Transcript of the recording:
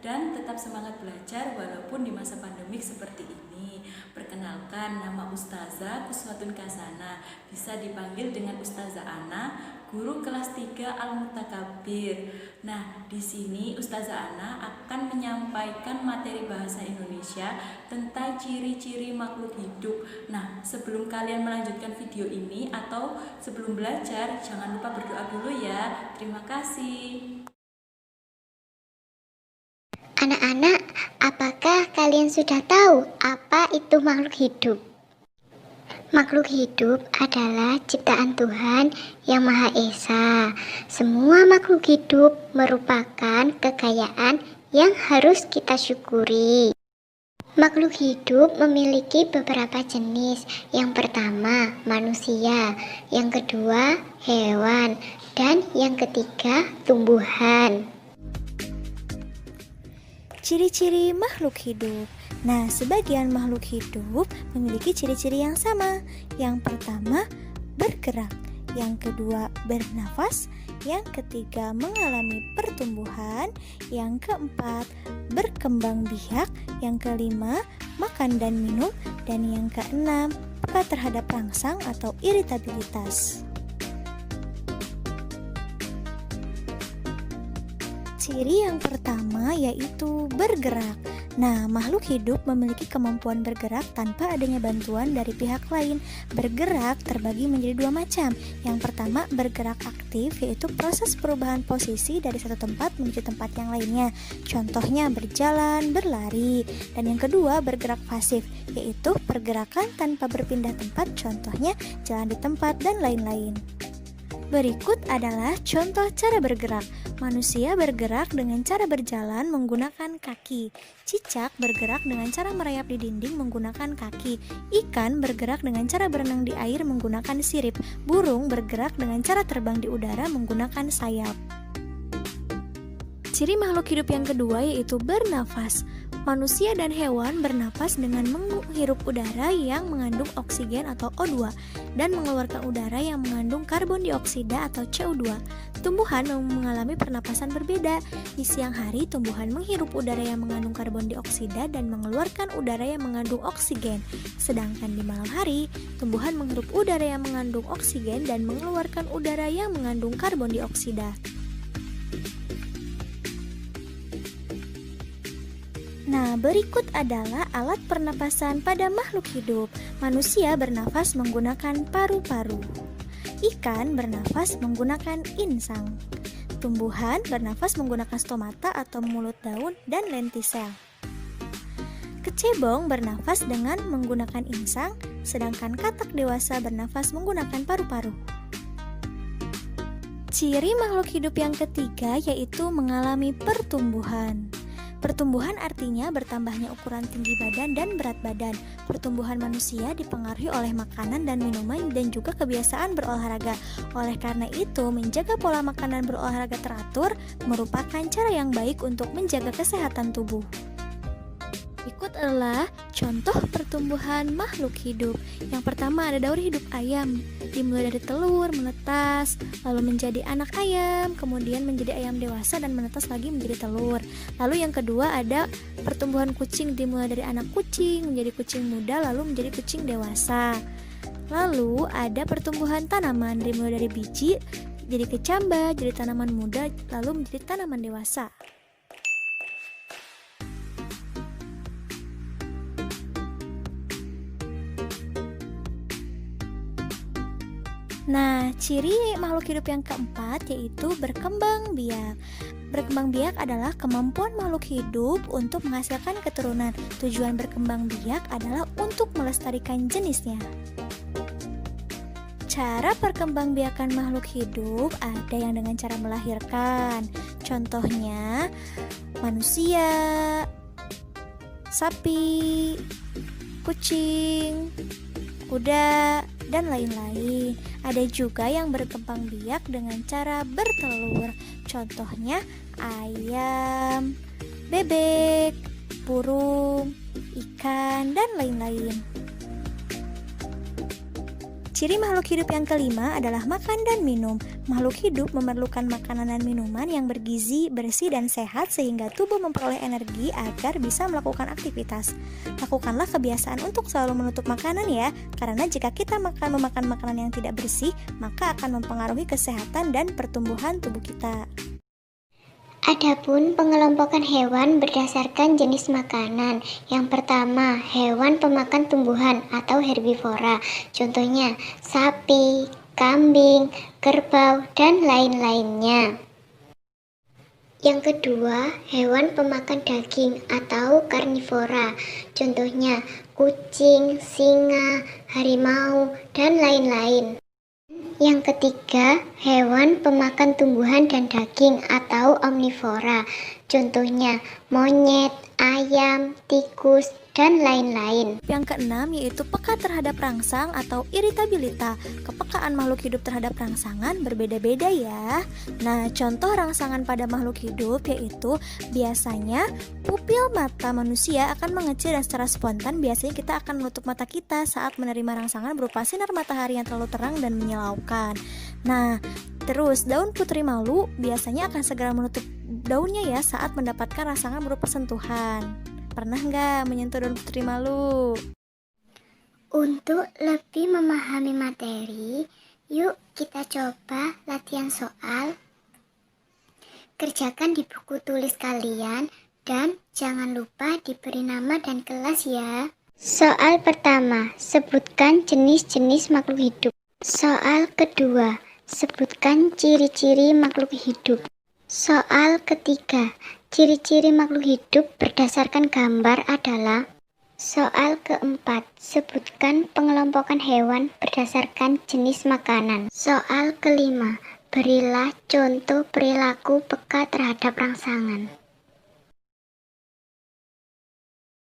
dan tetap semangat belajar walaupun di masa pandemik seperti ini. Perkenalkan, nama Ustazah Kuswatun Kasana, bisa dipanggil dengan Ustazah Ana, guru kelas 3 Al-Mutakabir. Nah, di sini Ustazah Ana akan menyampaikan materi bahasa Indonesia tentang ciri-ciri makhluk hidup. Nah, sebelum kalian melanjutkan video ini atau sebelum belajar, jangan lupa berdoa dulu ya. Terima kasih. Anak-anak, apakah kalian sudah tahu apa itu makhluk hidup? Makhluk hidup adalah ciptaan Tuhan yang Maha Esa. Semua makhluk hidup merupakan kekayaan yang harus kita syukuri. Makhluk hidup memiliki beberapa jenis. Yang pertama, manusia. Yang kedua, hewan. Dan yang ketiga, tumbuhan. Ciri-ciri makhluk hidup. Nah, sebagian makhluk hidup memiliki ciri-ciri yang sama. Yang pertama, bergerak. Yang kedua, bernafas. Yang ketiga, mengalami pertumbuhan. Yang keempat, berkembang biak. Yang kelima, makan dan minum. Dan yang keenam, peka terhadap rangsang atau iritabilitas. Ciri yang pertama yaitu bergerak. Nah, makhluk hidup memiliki kemampuan bergerak tanpa adanya bantuan dari pihak lain. Bergerak terbagi menjadi dua macam. Yang pertama, bergerak aktif, yaitu proses perubahan posisi dari satu tempat menuju tempat yang lainnya. Contohnya berjalan, berlari. Dan yang kedua, bergerak pasif, yaitu pergerakan tanpa berpindah tempat, contohnya jalan di tempat dan lain-lain. Berikut adalah contoh cara bergerak. Manusia bergerak dengan cara berjalan menggunakan kaki. Cicak bergerak dengan cara merayap di dinding menggunakan kaki. Ikan bergerak dengan cara berenang di air menggunakan sirip. Burung bergerak dengan cara terbang di udara menggunakan sayap. Ciri makhluk hidup yang kedua yaitu bernafas. Manusia dan hewan bernapas dengan menghirup udara yang mengandung oksigen atau O2 dan mengeluarkan udara yang mengandung karbon dioksida atau CO2. Tumbuhan mengalami pernapasan berbeda. Di siang hari, tumbuhan menghirup udara yang mengandung karbon dioksida dan mengeluarkan udara yang mengandung oksigen. Sedangkan di malam hari, tumbuhan menghirup udara yang mengandung oksigen dan mengeluarkan udara yang mengandung karbon dioksida. Nah, berikut adalah alat pernapasan pada makhluk hidup. Manusia bernafas menggunakan paru-paru. Ikan bernafas menggunakan insang. Tumbuhan bernafas menggunakan stomata atau mulut daun dan lentisel. Kecebong bernafas dengan menggunakan insang, sedangkan katak dewasa bernafas menggunakan paru-paru. Ciri makhluk hidup yang ketiga yaitu mengalami pertumbuhan. Pertumbuhan artinya bertambahnya ukuran tinggi badan dan berat badan. Pertumbuhan manusia dipengaruhi oleh makanan dan minuman dan juga kebiasaan berolahraga. Oleh karena itu, menjaga pola makan dan berolahraga teratur merupakan cara yang baik untuk menjaga kesehatan tubuh. Berikut adalah contoh pertumbuhan makhluk hidup. Yang pertama ada daur hidup ayam. Dimulai dari telur, menetas, lalu menjadi anak ayam, kemudian menjadi ayam dewasa dan menetas lagi menjadi telur. Lalu yang kedua ada pertumbuhan kucing, dimulai dari anak kucing, menjadi kucing muda, lalu menjadi kucing dewasa. Lalu ada pertumbuhan tanaman, dimulai dari biji, jadi kecambah, jadi tanaman muda, lalu menjadi tanaman dewasa. Nah, ciri makhluk hidup yang keempat yaitu berkembang biak. Berkembang biak adalah kemampuan makhluk hidup untuk menghasilkan keturunan. Tujuan berkembang biak adalah untuk melestarikan jenisnya. Cara perkembangbiakan makhluk hidup ada yang dengan cara melahirkan. Contohnya manusia, sapi, kucing, kuda, dan lain-lain. Ada juga yang berkembang biak dengan cara bertelur. Contohnya ayam, bebek, burung, ikan, dan lain-lain. Ciri makhluk hidup yang kelima adalah makan dan minum. Makhluk hidup memerlukan makanan dan minuman yang bergizi, bersih, dan sehat sehingga tubuh memperoleh energi agar bisa melakukan aktivitas. Lakukanlah kebiasaan untuk selalu menutup makanan ya, karena jika kita memakan makanan yang tidak bersih, maka akan mempengaruhi kesehatan dan pertumbuhan tubuh kita. Adapun pengelompokan hewan berdasarkan jenis makanan. Yang pertama, hewan pemakan tumbuhan atau herbivora. Contohnya, sapi, kambing, kerbau, dan lain-lainnya. Yang kedua, hewan pemakan daging atau karnivora. Contohnya, kucing, singa, harimau, dan lain-lain. Yang ketiga, hewan pemakan tumbuhan dan daging atau omnivora. Contohnya, monyet, ayam, tikus, dan lain-lain. Yang keenam yaitu peka terhadap rangsang atau iritabilitas. Kepekaan makhluk hidup terhadap rangsangan berbeda-beda ya. Nah, contoh rangsangan pada makhluk hidup yaitu biasanya pupil mata manusia akan mengecil dan secara spontan biasanya kita akan menutup mata kita saat menerima rangsangan berupa sinar matahari yang terlalu terang dan menyilaukan. Nah, terus daun putri malu biasanya akan segera menutup daunnya ya saat mendapatkan rangsangan berupa sentuhan. Pernah nggak menyentuh daun putri malu? Untuk lebih memahami materi, yuk kita coba latihan soal. Kerjakan di buku tulis kalian dan jangan lupa diberi nama dan kelas ya. Soal pertama, sebutkan jenis-jenis makhluk hidup. Soal kedua, sebutkan ciri-ciri makhluk hidup. Soal ketiga, ciri-ciri makhluk hidup berdasarkan gambar adalah. Soal keempat, sebutkan pengelompokan hewan berdasarkan jenis makanan. Soal kelima, berilah contoh perilaku peka terhadap rangsangan.